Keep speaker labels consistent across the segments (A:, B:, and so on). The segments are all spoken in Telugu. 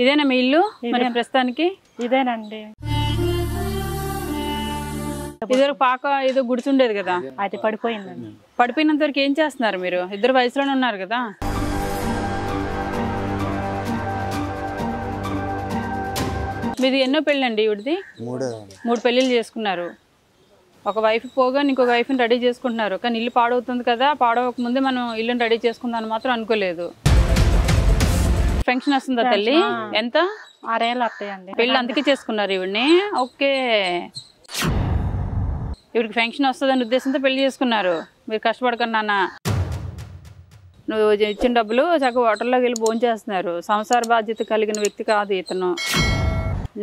A: ఇదేనా మీ ఇల్లు మరి ప్రస్తుతానికి?
B: ఇదేనండి.
A: ఇద్దరు పాక ఏదో గుర్తుండేది కదా,
B: అది పడిపోయిందండి.
A: పడిపోయినంత వరకు ఏం చేస్తున్నారు మీరు? ఇద్దరు వయసులోనే ఉన్నారు కదా. మీది ఎన్నో పెళ్ళండి? ఇవిడిది 3 పెళ్ళిళ్ళు చేసుకున్నారు. ఒక వైఫ్ పోగా ఇంకొక వైఫ్ని రెడీ చేసుకుంటున్నారు. కానీ ఇల్లు పాడవుతుంది కదా, పాడవక ముందే మనం ఇల్లుని రెడీ చేసుకుందామని మాత్రం అనుకోలేదు. ఫంక్షన్ వస్తుందా తల్లి? ఎంత?
B: 6 ఏళ్ళు వస్తాయండి.
A: పెళ్ళి అందుకే చేసుకున్నారు ఈవిడ్ని. ఓకే, ఇవిడికి ఫంక్షన్ వస్తుందని ఉద్దేశంతో పెళ్లి చేసుకున్నారు. మీరు కష్టపడకన్నా నాన్న, నువ్వు ఇచ్చిన డబ్బులు చక్కగా హోటల్లోకి వెళ్ళి భోజనం చేస్తున్నారు. సంసార బాధ్యత కలిగిన వ్యక్తి కాదు ఇతను.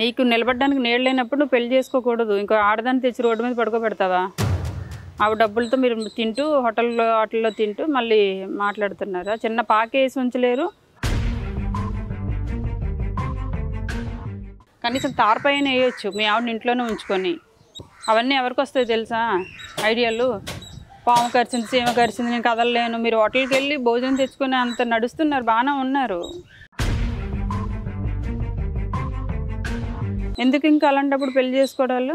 A: నీకు నిలబడడానికి నీళ్ళు లేనప్పుడు నువ్వు పెళ్లి చేసుకోకూడదు. ఇంకో ఆడదాన్ని తెచ్చి రోడ్డు మీద పడుకోబెడతావా? ఆవిడ డబ్బులతో మీరు తింటూ హోటల్లో తింటూ మళ్ళీ మాట్లాడుతున్నారా? చిన్న పాకేసి ఉంచలేరు, కనీసం తారపైన వేయొచ్చు మీ ఆవిడని ఇంట్లోనే ఉంచుకొని. అవన్నీ ఎవరికి వస్తాయి తెలుసా ఐడియాలు? పాము కరిచింది, సీమ కరిచింది, నేను కదలలేను. మీరు హోటల్కి వెళ్ళి భోజనం తెచ్చుకొని అంత నడుస్తున్నారు, బాగానే ఉన్నారు. ఎందుకు ఇంకా అలాంటప్పుడు పెళ్లి చేసుకోవడాలు?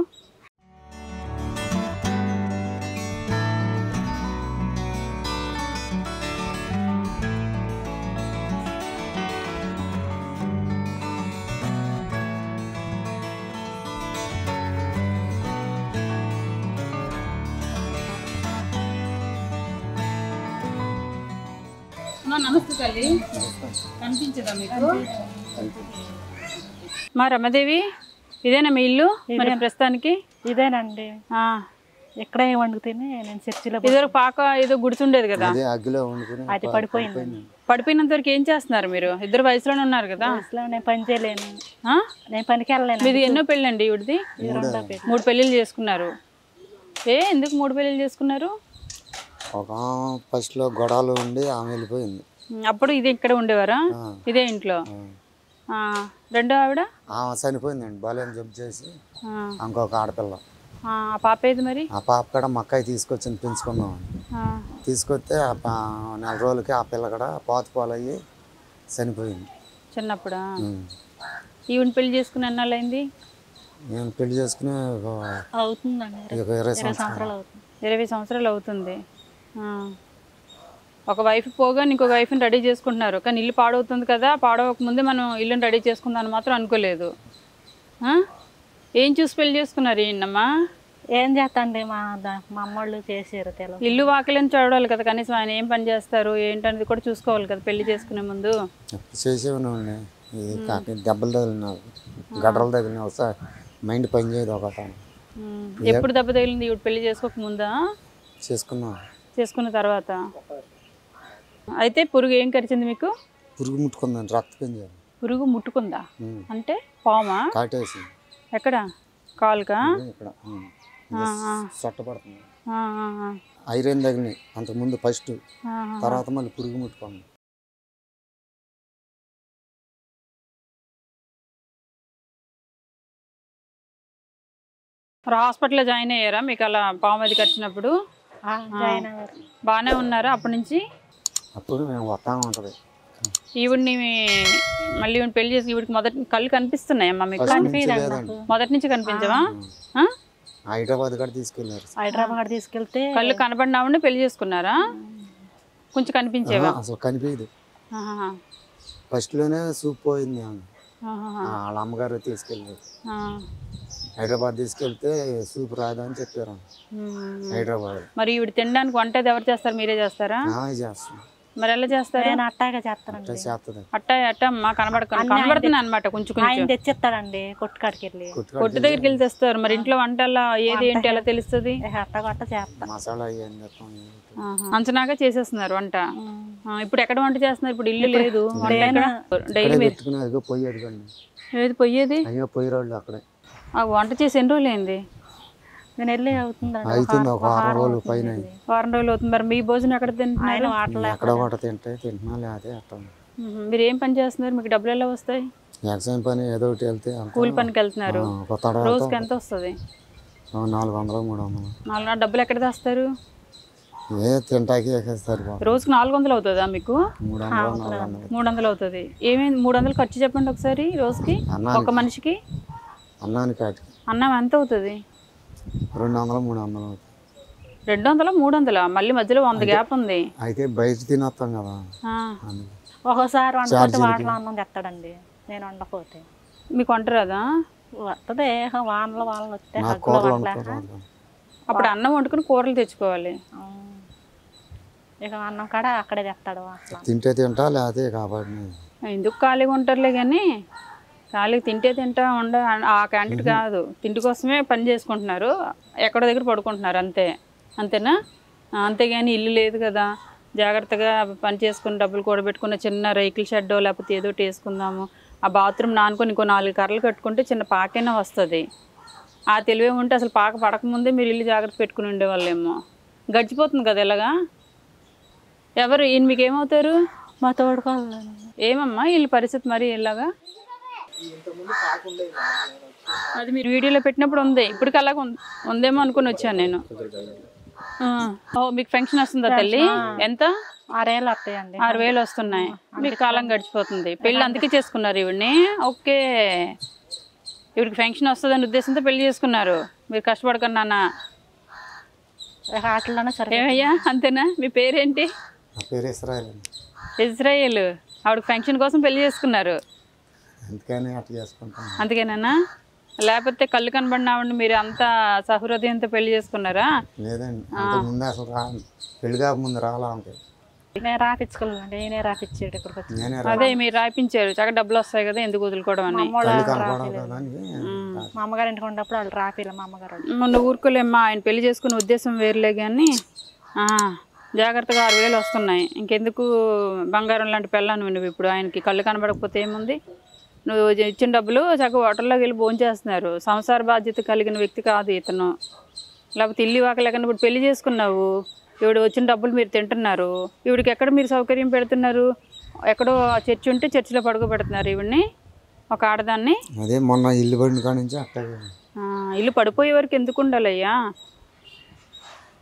A: నమస్తే తల్లి, కనిపించదా మీకు? మా రమాదేవి, ఇదేనా మీ ఇల్లు మరి ప్రస్తుతానికి?
B: ఇదేనండి. ఎక్కడ వండుకుని నేను చర్చిలో
A: ఇద్దరు పాక ఏదో గుర్తుండేది కదా,
B: అది పడిపోయింది.
A: పడిపోయినంత వరకు ఏం చేస్తున్నారు మీరు? ఇద్దరు వయసులోనే ఉన్నారు కదా.
B: నేను పని చేయలేను, నేను పనికి వెళ్ళలేను.
A: మీది ఎన్నో పెళ్ళండి? ఇవిడిది 3 పెళ్ళిళ్ళు చేసుకున్నారు. ఎందుకు 3 పెళ్ళిళ్ళు చేసుకున్నారు?
C: ఒక ఫస్ట్ లో గొడవలు ఉండి ఆమె వెళ్ళిపోయింది.
A: అప్పుడు ఇది ఇక్కడ ఉండేవారా? ఇదే ఇంట్లో? రెండో ఆవిడ
C: చనిపోయిందండి, బాల్యం జంప్ చేసి. ఇంకొక ఆడపిల్ల.
A: ఆ పాప ఏది మరి?
C: ఆ పాప కూడా మక్కాయి తీసుకొచ్చింది పెంచుకుందామని. తీసుకొస్తే నెల రోజులకి ఆ పిల్ల కూడా పాతుపాలయ్యి చనిపోయింది
A: చిన్నప్పుడా. ఈవిని పెళ్లి చేసుకుని ఎన్నాళ్ళు అయింది?
C: నేను పెళ్లి చేసుకుని
B: అవుతుందండి
C: 20 సంవత్సరాలు
B: అవుతుంది.
A: 20 సంవత్సరాలు అవుతుంది. ఒక వైఫ్ పోగా ఇంకొక వైఫ్ని రెడీ చేసుకుంటున్నారు. కానీ ఇల్లు పాడవుతుంది కదా, పాడవక ముందే మనం ఇల్లుని రెడీ చేసుకుందామని మాత్రం అనుకోలేదు. ఏం చూసి పెళ్లి చేసుకున్నారు ఏంటమ్మా?
B: ఏం చేస్తండి, మా అమ్మోళ్ళు చేసారు.
A: ఇల్లు వాకిలని చూడాలి కదా, కనీసం ఆయన ఏం పని చేస్తారు ఏంటనేది కూడా చూసుకోవాలి కదా పెళ్లి చేసుకునే ముందు.
C: చేసేవాడిని. దెబ్బలు తగిలినావు, గడ్డలు తగిలినావు, సార్ మైండ్ పని చేయదు. ఒక
A: ఎప్పుడు దెబ్బ తగిలింది? ఇప్పుడు పెళ్లి చేసుకోక ముందా? చేసుకున్న తర్వాత. అయితే పురుగు ఏం కరిచింది మీకు?
C: పురుగు ముట్టుకుందండి, రక్తం.
A: పురుగు ముట్టుకుందా అంటే పామా?
C: కాటేసి.
A: ఎక్కడ? కాలుకా?
C: సొట్టపడుతుంది. ఐరన్ తగిలినాయి అంతకుముందు ఫస్ట్, తర్వాత మళ్ళీ పురుగు ముట్టుకుంది.
A: హాస్పిటల్లో జాయిన్ అయ్యారా మీకు అలా పాము అది కరిచినప్పుడు? బాగానే ఉన్నారా అప్పటి నుంచి?
C: అప్పుడు మేము వస్తా ఉంటుంది.
A: ఈవిడ్ని మళ్ళీ పెళ్లి చేసి ఈవిడికి మొదటి కళ్ళు కనిపిస్తున్నాయమ్మా మీకు? మొదటి నుంచి కనిపించవా?
C: హైదరాబాద్ కూడా తీసుకెళ్ళారు.
B: హైదరాబాద్ తీసుకెళ్తే
A: కళ్ళు కనబడినామని పెళ్లి చేసుకున్నారా? కొంచెం కనిపించేవా?
C: అసలు కనిపించదు. ఫస్ట్ లోనే సూప్ పోయింది. వాళ్ళ అమ్మగారు తీసుకెళ్ళారు. హైదరాబాద్ తీసుకెళ్తే సూప్ రాదని చెప్పారు హైదరాబాద్.
A: మరి ఈవిడ తినడానికి వంట ఎవరు చేస్తారు? మీరే చేస్తారా?
C: చేస్తాను.
A: మరి ఎలా చేస్తారు?
B: నేను అట్టాగా చేస్తానండి.
A: అట్ట అమ్మా కనబడుతుంది అనమాట. కొంచెం కొంచెం
B: తెచ్చిస్తాడండి కొట్టుకాడికి వెళ్ళి.
A: కొట్టు దగ్గరికి వెళ్ళి తెస్తారు. మరి ఇంట్లో వంట ఎలా ఏది ఏంటి ఎలా తెలుస్తుంది?
B: అట్టగట్ట చేస్తాను.
C: మసాలా
A: అంచనాగా చేసేస్తున్నారు వంట. ఇప్పుడు ఎక్కడ వంట చేస్తున్నారు? ఇప్పుడు ఇల్లు లేదు, ఏది పొయ్యేది?
C: పొయ్యి రోడ్లు అక్కడే.
A: వంట చేసి ఎన్ని రోజులు అయింది?
B: నేను వెళ్ళి
C: అవుతుంది ఒక వారం రోజులు పైన.
A: వారం రోజులు అవుతుంది. మరి మీ భోజనం ఎక్కడ తింటున్నారు?
C: ఎక్కడ వాట తింటున్నా లేదే అట్లా.
A: మీరు ఏం పని చేస్తున్నారు? మీకు డబ్బులు ఎలా వస్తాయి?
C: వ్యవసాయం పని ఏదో ఒకటి వెళ్తే.
A: కూలి పనికి వెళ్తున్నారు. రోజుకి ఎంత వస్తుంది?
C: 400 300.
A: డబ్బులు ఎక్కడ తెస్తారు?
C: ఏ తింటాకి సరిపోతుంది.
A: రోజుకి 400 అవుతుందా మీకు? 300 అవుతుంది. ఏమేమి 300 ఖర్చు చెప్పండి ఒకసారి రోజుకి ఒక మనిషికి?
C: అన్నానికి
A: అన్నం ఎంత అవుతుంది?
C: 200 300 అవుతుంది.
A: 200 300 మళ్ళీ మధ్యలో 100 గ్యాప్ ఉంది.
C: అయితే బయట తినొస్తాం కదా.
B: ఒక్కోసారి వండుకుంటే వాటర్ అన్నం తెస్తాడండి నేను వండకపోతే.
A: మీకు వంట రాదా?
B: వస్తుంది వానలు వస్తే
A: అప్పుడు అన్నం వండుకుని కూరలు తెచ్చుకోవాలి.
B: ఇక అన్నం కాడ అక్కడే తెస్తాడు. అసలు
C: తింటే తింటా లేకపోతే కాబట్టి
A: ఎందుకు ఖాళీగా ఉంటారులే కానీ ఖాళీగా తింటా ఆ క్యాండిడేట్ కాదు, తిండి కోసమే పని చేసుకుంటున్నారు, ఎక్కడో దగ్గర పడుకుంటున్నారు అంతేనా? అంతేగాని ఇల్లు లేదు కదా, జాగ్రత్తగా పని చేసుకుని డబ్బులు కూడబెట్టుకున్న చిన్న రైకిల్ షెడ్డో లేకపోతే ఏదో వేసుకుందాము, ఆ బాత్రూమ్ నానుకొని ఇంకో 4 కర్రలు కట్టుకుంటే చిన్న పాకైనా వస్తుంది. ఆ తెలివే ఉంటే అసలు పాక పడకముందే మీరు ఇల్లు జాగ్రత్త పెట్టుకుని ఉండేవాళ్ళేమో. గడిచిపోతుంది కదా ఇలాగా. ఎవరు ఈయన మీకు ఏమవుతారు?
B: మా తోడుకోవాలి.
A: ఏమమ్మా వీళ్ళ పరిస్థితి మరి ఇలాగా? అది మీరు వీడియోలో పెట్టినప్పుడు ఉంది, ఇప్పటికి అలాగ ఉందేమో అనుకుని వచ్చాను నేను. మీకు ఫంక్షన్ వస్తుందా తల్లి? ఎంత?
B: 6,000 వస్తాయండి.
A: 6,000 వస్తున్నాయి. మీకు కాలం గడిచిపోతుంది. పెళ్ళి అందుకే చేసుకున్నారు ఈవిడ్ని. ఓకే, ఇవిడికి ఫంక్షన్ వస్తుందని ఉద్దేశంతో పెళ్లి చేసుకున్నారు. మీరు కష్టపడకండి నాన్న.
B: వాటిలోనే సరే.
A: ఏమయ్యా అంతేనా? మీ పేరేంటి?
C: నా పేరు ఇస్రాయేల్.
A: ఇజ్రాయేల్. ఆవిడకి ఫంక్షన్ కోసం పెళ్లి చేసుకున్నారు.
C: అందుకని అట్లా చేసుకుంటాం.
A: అందుకేనా? లేకపోతే కళ్ళు కనబడిన ఆవిడని మీరు అంత సహృదయంతో పెళ్లి చేసుకున్నారా?
C: లేదండి, ముందు అసలు పెళ్లి కాకముందు రాలా ఉంటాయి.
B: నేను రాపించుకోలేదండి, నేనే రాపించాడు ఇక్కడికి వచ్చి.
A: అదే మీరు రాయించారు, చక్కగా డబ్బులు వస్తాయి కదా, ఎందుకు వదులుకోవడం అని.
B: మా అమ్మగారు ఇంటికి ఉన్నప్పుడు వాళ్ళు రాపిలే. మా అమ్మగారు
A: మొన్న ఊరుకోలేమ్మా, ఆయన పెళ్లి చేసుకునే ఉద్దేశం వేరులే కానీ జాగ్రత్తగా 6,000 వస్తున్నాయి. ఇంకెందుకు బంగారం లాంటి పెళ్ళాను నువ్వు ఇప్పుడు. ఆయనకి కళ్ళు కనబడకపోతే ఏముంది, నువ్వు ఇచ్చిన డబ్బులు చక్కగా హోటల్లోకి వెళ్ళి భోంచేస్తున్నారు. సంసార బాధ్యత కలిగిన వ్యక్తి కాదు ఇతను. లేకపోతే ఇల్లు వాకలేకుండా ఇప్పుడు పెళ్లి చేసుకున్నావు, ఇవిడు వచ్చిన డబ్బులు మీరు తింటున్నారు. ఇవిడికి ఎక్కడ మీరు సౌకర్యం పెడుతున్నారు? ఎక్కడో చర్చి ఉంటే చర్చిలో పడుకోబెడుతున్నారు ఈవిడ్ని, ఒక ఆడదాన్ని.
C: అదే మొన్న ఇల్లు పడిన కాడ నుంచి
A: ఇల్లు పడిపోయే వరకు ఎందుకు ఉండాలయ్యా?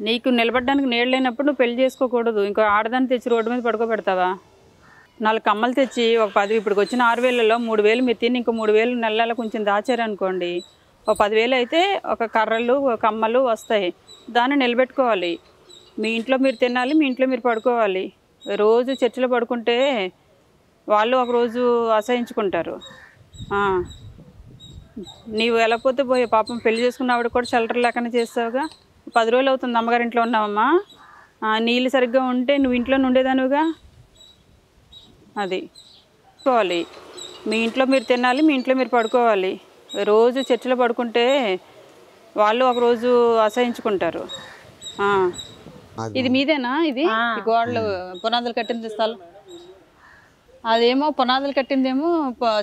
A: నీకు నిలబడడానికి నీళ్ళు లేనప్పుడు నువ్వు పెళ్లి చేసుకోకూడదు. ఇంకో ఆడదాన్ని తెచ్చి రోడ్డు మీద పడుకోబెడతావా? 4 కమ్మలు తెచ్చి ఒక 10, ఇప్పటికి వచ్చిన 6,000లో 3,000 మీరు తిని ఇంకో 3,000 నెలల కొంచెం దాచారనుకోండి, ఒక 10,000 అయితే ఒక కర్రలు కమ్మలు వస్తాయి. దాన్ని నిలబెట్టుకోవాలి. మీ ఇంట్లో మీరు తినాలి, మీ ఇంట్లో మీరు పడుకోవాలి. రోజు చర్చిలో పడుకుంటే వాళ్ళు ఒకరోజు అసహించుకుంటారు. నీవు వెళ్ళకపోతే పోయే పాపం, పెళ్లి చేసుకున్న ఆవిడ కూడా షెల్టర్ లేకుండా చేస్తావుగా. 10 రోజులు అవుతుంది అమ్మగారి ఇంట్లో ఉన్నావమ్మా. నీళ్ళు సరిగ్గా ఉంటే నువ్వు ఇంట్లో ఉండేదానుగా. అది పడుకోవాలి, మీ ఇంట్లో మీరు తినాలి, మీ ఇంట్లో మీరు పడుకోవాలి. రోజు చర్చిలో పడుకుంటే వాళ్ళు ఒకరోజు అసహించుకుంటారు. ఇది మీదేనా? ఇది గోడలు పునాదులు కట్టింది స్థలం? అదేమో పునాదులు కట్టిందేమో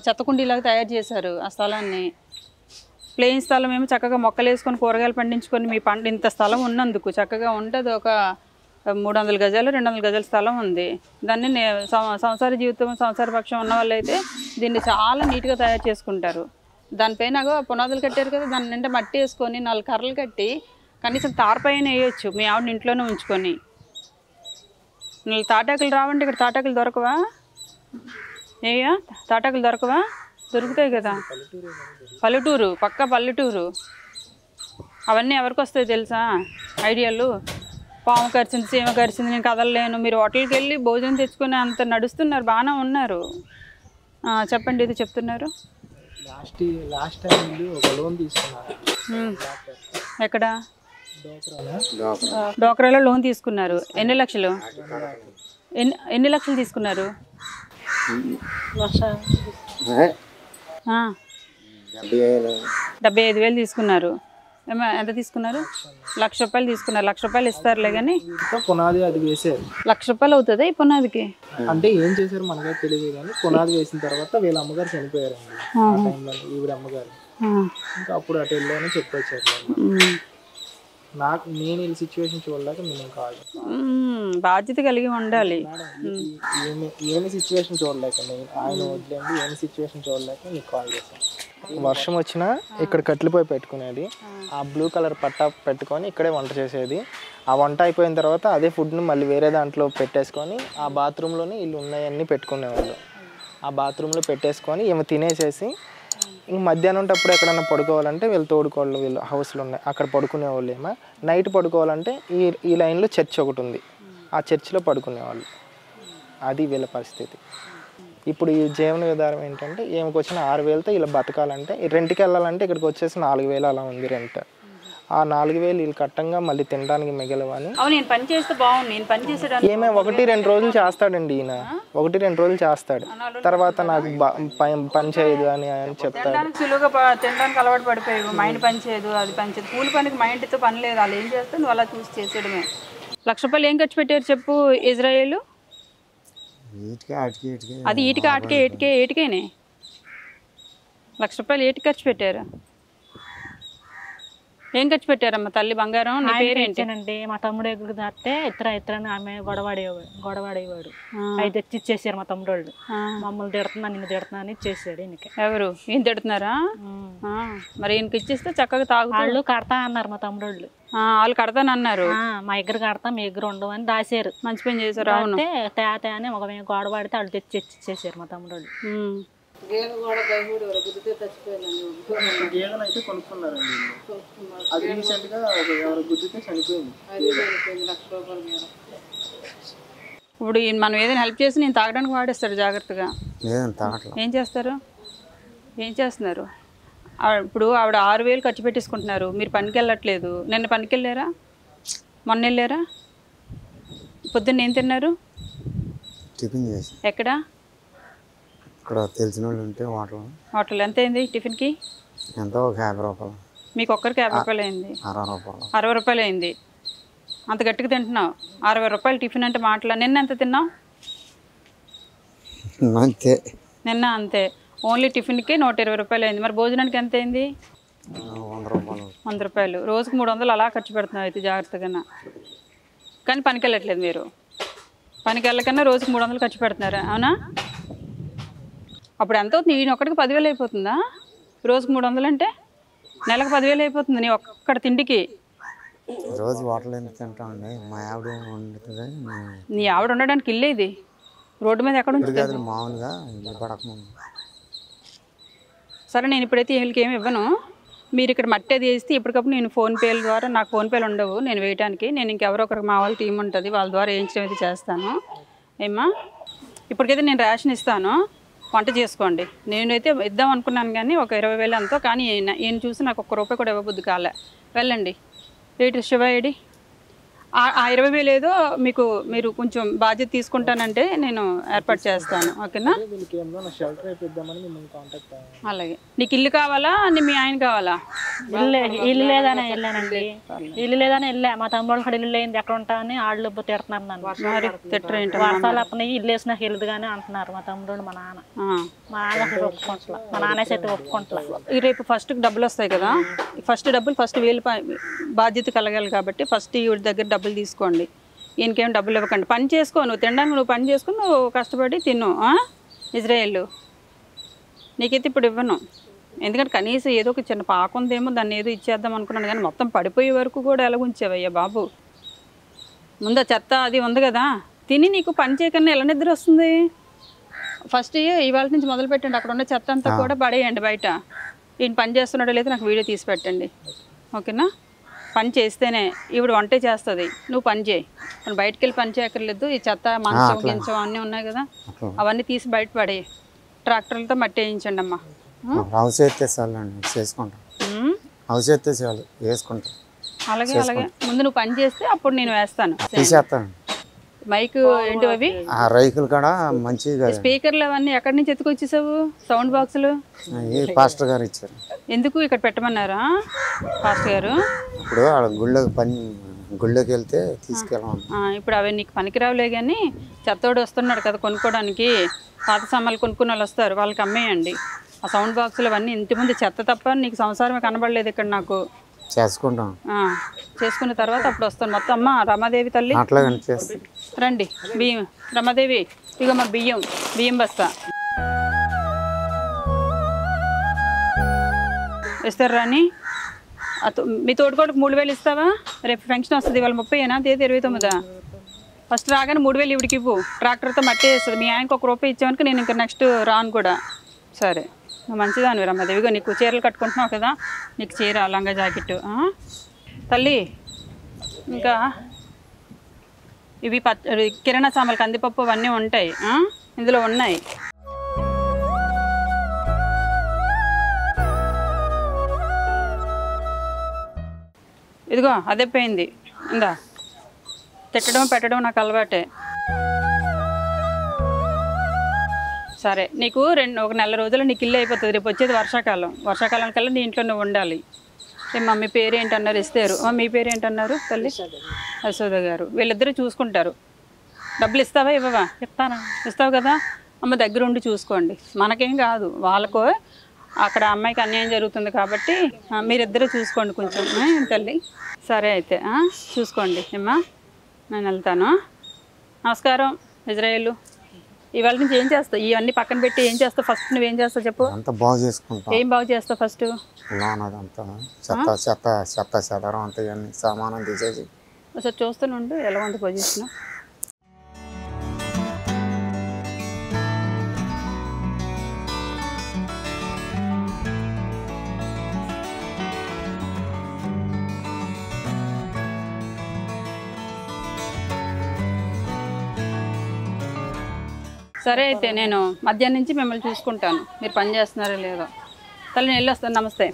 A: చెత్తకుండీలాగా తయారు చేశారు ఆ స్థలాన్ని. ప్లెయిన్ స్థలం ఏమో చక్కగా మొక్కలు వేసుకొని కూరగాయలు పండించుకొని మీ పంట ఇంత స్థలం ఉన్నందుకు చక్కగా ఉంటుంది. ఒక 300 గజాలు 200 గజాల స్థలం ఉంది. దాన్ని సంసార జీవితం సంసార పక్షం ఉన్న వాళ్ళు అయితే దీన్ని చాలా నీట్గా తయారు చేసుకుంటారు. దానిపైన పునాదులు కట్టారు కదా, దాని నిండా మట్టి వేసుకొని 4 కర్రలు కట్టి కనీసం తారపైన వేయచ్చు మీ ఆవిడని ఇంట్లోనే ఉంచుకొని. తాటాకులు రావండి ఇక్కడ? తాటాకులు దొరకవా? ఏయా తాటాకులు దొరకవా? దొరుకుతాయి కదా. పల్లెటూరు, పక్క పల్లెటూరు. అవన్నీ ఎవరికి వస్తాయి తెలుసా ఐడియాలు? పాము కరిచింది, సీమ కరిచింది, నేను కదలలేను. మీరు హోటల్కి వెళ్ళి భోజనం తెచ్చుకొని అంత నడుస్తున్నారు, బాగానే ఉన్నారు. చెప్పండి, ఇది చెప్తున్నారు. ఎక్కడ? డోక్రాలో లోన్ తీసుకున్నారు. ఎన్ని లక్షలు? ఎన్ని లక్షలు తీసుకున్నారు? 75,000 తీసుకున్నారు. ఎంత తీసుకున్నారు? 1,00,000 రూపాయలు తీసుకున్నారు. 1,00,000 రూపాయలు ఇస్తారులే కానీ
D: పునాది అది వేసారు.
A: 1,00,000 రూపాయలు అవుతుంది ఈ పునాదికి.
D: అంటే ఏం చేశారు మనకైతే తెలియదు కానీ పునాది వేసిన తర్వాత వీళ్ళ అమ్మగారు చనిపోయారండి ఆ టైంలో, ఈవిడ అమ్మగారు. ఇంకా అప్పుడు అటు వెళ్ళని చెప్పొచ్చారు. నేను ఈ సిచ్యువేషన్ చూడలేక మేము కాల్
A: బాధ్యత కలిగి ఉండాలి.
D: ఏమి సిచ్యువేషన్ చూడలేక ఆయన వదిలేండి, ఏమి సిచ్యువేషన్ చూడలేక మీకు కాల్ చేశాను. వర్షం వచ్చినా ఇక్కడ కట్లిపోయి పెట్టుకునేది, ఆ బ్లూ కలర్ పట్టా పెట్టుకొని ఇక్కడే వంట చేసేది. ఆ వంట అయిపోయిన తర్వాత అదే ఫుడ్ని మళ్ళీ వేరే దాంట్లో పెట్టేసుకొని ఆ బాత్రూంలోనే వీళ్ళు ఉన్నాయన్నీ పెట్టుకునేవాళ్ళు. ఆ బాత్రూంలో పెట్టేసుకొని ఏమో తినేసేసి ఇంక మధ్యాహ్నం అప్పుడు ఎక్కడన్నా పడుకోవాలంటే వీళ్ళు తోడుకోళ్ళు వీళ్ళు హౌస్లో ఉన్నాయి అక్కడ పడుకునేవాళ్ళు. ఏమో నైట్ పడుకోవాలంటే ఈ లైన్లో చర్చ్ ఒకటి ఉంది, ఆ చర్చిలో పడుకునేవాళ్ళు. అది వీళ్ళ పరిస్థితి. ఇప్పుడు ఈ జీవన విధానం ఏంటంటే ఏమికి వచ్చిన 6,000తో ఇలా బతకాలంటే రెంట్కి వెళ్ళాలంటే ఇక్కడికి వచ్చేసి 4,000 అలా ఉంది రెంట్. ఆ 4,000 వీళ్ళు కట్టంగా మళ్ళీ తినడానికి మిగలవని.
A: నేను పని చేస్తే బాగుంది, నేను పని చేసేటప్పుడు
D: ఏమే 1-2 రోజులు చేస్తాడండి ఈయన, 1-2 రోజులు చేస్తాడు, తర్వాత నాకు పని చేయదు అని చెప్తాడు.
A: సులువుగా తినడానికి అలవాటు పడిపోయావు, మైండ్ పని చేయదు, అది పని చేయదు. కూలి పనికి మైండ్తో పని లేదు, వాళ్ళు ఏం చేస్తే నువ్వు అలా చూసి చేసేయడమే. 1,00,000 రూపాయలు ఏం ఖర్చు పెట్టారు చెప్పు ఇజ్రాయేలు? అది ఈటికి ఆటికే ఏటికేనే 1,00,000 రూపాయలు ఏటికి ఖర్చు పెట్టారు? ఏం ఖర్చు పెట్టారమ్మా తల్లి బంగారం? నీ పేరేంటండి?
B: మా తమ్ముడు ఎగురు దాస్తే ఇతరని ఆమె గొడవాడేవాడు. అవి తెచ్చి ఇచ్చేసారు మా తమ్ముడు వాళ్ళు. మమ్మల్ని తిడుతున్నా నిన్ను తిడుతున్నా అని ఇచ్చేసాడు ఈయనకి.
A: ఎవరు? ఈయన తిడుతున్నారా? మరి ఈయనకి ఇచ్చేస్తే చక్కగా తాగు.
B: వాళ్ళు కడతా అన్నారు మా తమ్ముడు వాళ్ళు.
A: వాళ్ళు కడతానన్నారు.
B: మా దగ్గర కడతా మీ దగ్గర ఉండవు అని దాసారు.
A: మంచి పని చేశారు. అవును,
B: తేత అని ఒక గొడవాడితే వాళ్ళు తెచ్చి ఇచ్చేసారు మా తమ్ముడు వాళ్ళు.
D: అయితే కొనుక్కున్నారండి, అది రీసెంట్గా ఎవరు గుద్దితే చనిపోయింది.
A: ఇప్పుడు మనం ఏదైనా హెల్ప్ చేసి నేను తాగడానికి వాడేస్తాడు జాగ్రత్తగా. ఏం చేస్తున్నారు? ఇప్పుడు ఆవిడ 6,000 ఖర్చు పెట్టేసుకుంటున్నారు, మీరు పనికి వెళ్ళట్లేదు. నిన్న పనికి వెళ్ళారా? మొన్న వెళ్ళారా? పొద్దున్న ఏం తిన్నారు?
C: టిఫిన్ చేసి.
A: ఎక్కడ?
C: ఇక్కడ తెలిసిన వాళ్ళు ఉంటే
A: హోటల్. ఎంత అయింది టిఫిన్కి?
C: ఎంతో ఒక 50 రూపాయలు.
A: మీకు ఒక్కరికి 50 రూపాయలు అయింది? 60 రూపాయలు అయింది. అంత గట్టిగా తింటున్నావు. 60 రూపాయలు టిఫిన్ అంటే మాటలా? నిన్న ఎంత తిన్నావు?
C: అంతే.
A: నిన్న అంతే. ఓన్లీ టిఫిన్కి 120 రూపాయలు అయింది. మరి భోజనానికి ఎంత అయింది? 100 రూపాయలు. రోజుకి 300 అలా ఖర్చు పెడుతున్నావు అయితే జాగ్రత్తగా. కానీ పనికి వెళ్ళట్లేదు మీరు. పనికి వెళ్ళకన్నా రోజుకి 300 ఖర్చు పెడుతున్నారా? అవునా? అప్పుడు ఎంత అవుతుంది? ఈయన ఒక్కడికి 10,000 అయిపోతుందా? రోజుకి 300 అంటే నెలకు 10,000 అయిపోతుంది నీ ఒక్కడ తిండికి.
C: రోజు హోటల్ ఎందుకు తింటామండి, మా ఆవిడ వండుతుంది.
A: నీ ఆవిడ ఉండడానికి ఇల్లు ఇది రోడ్డు మీద ఎక్కడ ఉంటుంది?
C: మామూలుగా ఇల్లు పడకముందు.
A: సరే, నేను ఇప్పుడైతే వీళ్ళకి ఏమి ఇవ్వను. మీరు ఇక్కడ మట్టి అది వేస్తే ఇప్పటికప్పుడు నేను ఫోన్పేల ద్వారా, నాకు ఫోన్పేలు ఉండవు నేను వేయడానికి. నేను ఇంకెవరో ఒకరికి మా వాళ్ళ టీం ఉంటుంది, వాళ్ళ ద్వారా వేయించడం అయితే చేస్తాను. ఏమ్మా, ఇప్పటికైతే నేను రేషన్ ఇస్తాను, వంట చేసుకోండి. నేనైతే ఇద్దాం అనుకున్నాను కానీ ఒక 20,000 ఎంతో. కానీ ఈయన చూసి నాకు ₹1 కూడా ఇవ్వబుద్ధి కాలే. వెళ్ళండి. రేటు శివాయిడి ఆ 20,000 ఏదో మీరు కొంచెం బాధ్యత తీసుకుంటానంటే నేను ఏర్పాటు చేస్తాను. ఓకేనా? అలాగే. నీకు ఇల్లు కావాలా? మీ ఆయన కావాలా?
B: ఇల్లు లేదని వెళ్ళానండి. ఇల్లు లేదని వెళ్ళా. మా తమ్ముడు కూడా ఇల్లు లేని ఎక్కడ ఉంటామని వాళ్ళు తిడుతున్నారు నన్ను.
A: తిట్టరేంటి?
B: వర్షాలు అప్పని ఇల్లు వేసిన వెళ్ళదు కానీ అంటున్నారు మా తమ్ముడు మా నాన్న. మా నాన్న ఒప్పుకుంటా, మా నాన్న అయితే ఒప్పుకుంటా.
A: రేపు ఫస్ట్కి డబ్బులు వస్తాయి కదా, ఫస్ట్ డబ్బులు ఫస్ట్ వీళ్ళు బాధ్యత కలగాలి కాబట్టి ఫస్ట్ ఈవిడ దగ్గర డబ్బులు తీసుకోండి. ఈయనకేం డబ్బులు ఇవ్వకండి. పని చేసుకో, నువ్వు తినడానికి నువ్వు పని చేసుకుని నువ్వు కష్టపడి తిను. ఇజ్రాయేల్ నీకైతే ఇప్పుడు ఇవ్వను, ఎందుకంటే కనీసం ఏదో ఒక చిన్న పాక ఉందేమో దాన్ని ఏదో ఇచ్చేద్దాం అనుకున్నాను. కానీ మొత్తం పడిపోయే వరకు కూడా ఎలాగుంచావయ్యా బాబు. ముందు చెత్త అది ఉంది కదా, తిని నీకు పని చేయకన్నా ఎలా నిద్ర వస్తుంది? ఫస్ట్ ఇవాళ నుంచి మొదలు పెట్టండి, అక్కడ ఉన్న చెత్త అంతా కూడా పడేయండి బయట. ఈయన పని చేస్తున్నాడో లేదో నాకు వీడియో తీసి పెట్టండి. ఓకేనా? పని చేస్తేనే ఈవిడ వంటే చేస్తుంది, నువ్వు పని చేయి. మనం బయటకు వెళ్ళి పని చేయక్కర్లేదు. ఈ చెత్త మంచం గించం అన్నీ ఉన్నాయి కదా, అవన్నీ తీసి బయట పడే. ట్రాక్టర్లతో మట్టి వేయించండి అమ్మా. అలాగే అలాగే. ముందు నువ్వు పని చేస్తే అప్పుడు నేను వేస్తాను. మైక్ ఏంటి అవి?
C: రైకులు కూడా మంచిగా.
A: స్పీకర్లు అవన్నీ ఎక్కడి నుంచి ఎత్తుకొచ్చేసావు? సౌండ్ బాక్సులు
C: పాస్టర్ గారు ఇచ్చారు.
A: ఎందుకు ఇక్కడ పెట్టమన్నారా పాస్టర్ గారు?
C: ఇప్పుడు గుళ్ళోకి వెళ్తే తీసుకెళ్ళాం.
A: ఇప్పుడు అవి నీకు పనికిరావులే కానీ చెత్తోడు వస్తున్నాడు కదా కొనుక్కోవడానికి, పాత సామాన్లు కొనుక్కున్న వాళ్ళు వస్తారు, వాళ్ళకి అమ్మేయండి. ఆ సౌండ్ బాక్సులు అవన్నీ ఇంటి ముందు చెత్త తప్ప నీకు సంసారమే కనబడలేదు ఇక్కడ నాకు.
C: చేసుకుంటాం.
A: చేసుకున్న తర్వాత అప్పుడు వస్తాను మొత్తం. అమ్మ రమాదేవి తల్లి
C: అట్లాగని చేస్తాం.
A: రండి. బియ్యం రమాదేవి ఇగమ్మ బియ్యం బస్తా ఇస్తారు రాని. మీ తోడుకోడికి 3000 ఇస్తావా? రేపు ఫంక్షన్ వస్తుంది. ఇవాళ 30నా, తేదీ 29. ఫస్ట్ రాగానే 3000 ఇవిడికి ఇవ్వు. ట్రాక్టర్తో మట్టి వేస్తుంది. మీ ఆయనకు ₹1 ఇచ్చామనుక నేను ఇంకా నెక్స్ట్ రాను కూడా. సరే నువ్వు మంచిదానివి రమ్మదేవిగా. నీకు చీరలు కట్టుకుంటున్నావు కదా, నీకు చీర లంగా జాకెట్ తల్లి. ఇంకా ఇవి కిరాణా సామాన్లు కందిపప్పు అవన్నీ ఉంటాయి, ఇందులో ఉన్నాయి. ఇదిగో అదే పోయింది. ఇందా తిట్టడం పెట్టడం నాకు అలవాటే. సరే నీకు ఒక నెల రోజులు నీకు ఇల్లు అయిపోతుంది. రేపు వచ్చేది వర్షాకాలం కల్లా నీ ఇంట్లో నువ్వు ఉండాలి. మమ్మీ పేరు ఏంటన్నారు? ఇస్తారు. మీ పేరు ఏంటన్నారు తల్లి? యశోద గారు. వీళ్ళిద్దరూ చూసుకుంటారు. డబ్బులు ఇస్తావా ఇవ్వవా? ఇస్తావు కదా అమ్మ. దగ్గర ఉండి చూసుకోండి. మనకేం కాదు, వాళ్ళకు అక్కడ అమ్మాయికి అన్యాయం జరుగుతుంది కాబట్టి మీరిద్దరూ చూసుకోండి కొంచెం తల్లి. సరే అయితే చూసుకోండి అమ్మా. నేను వెళ్తాను. నమస్కారం ఇజ్రాయేలు. ఇవాళ నుంచి ఏం చేస్తావు? ఇవన్నీ పక్కన పెట్టి ఏం చేస్తావు? ఫస్ట్ నువ్వేం చేస్తావు చెప్పు.
C: అంతా బాగు చేసుకుంటాం.
A: ఏం బాగు చేస్తావు ఫస్ట్?
C: అదంతా చెత్త చెదరం అంతా ఇవన్నీ సామానం తీసేసి.
A: ఒకసారి చూస్తూనుండు ఎలా ఉంది పొజిషన్. సరే అయితే నేను మధ్యాహ్నం నుంచి మిమ్మల్ని చూసుకుంటాను. మీరు పని చేస్తున్నారో లేదో. తల్లి నేను వెళ్ళొస్తాను. నమస్తే.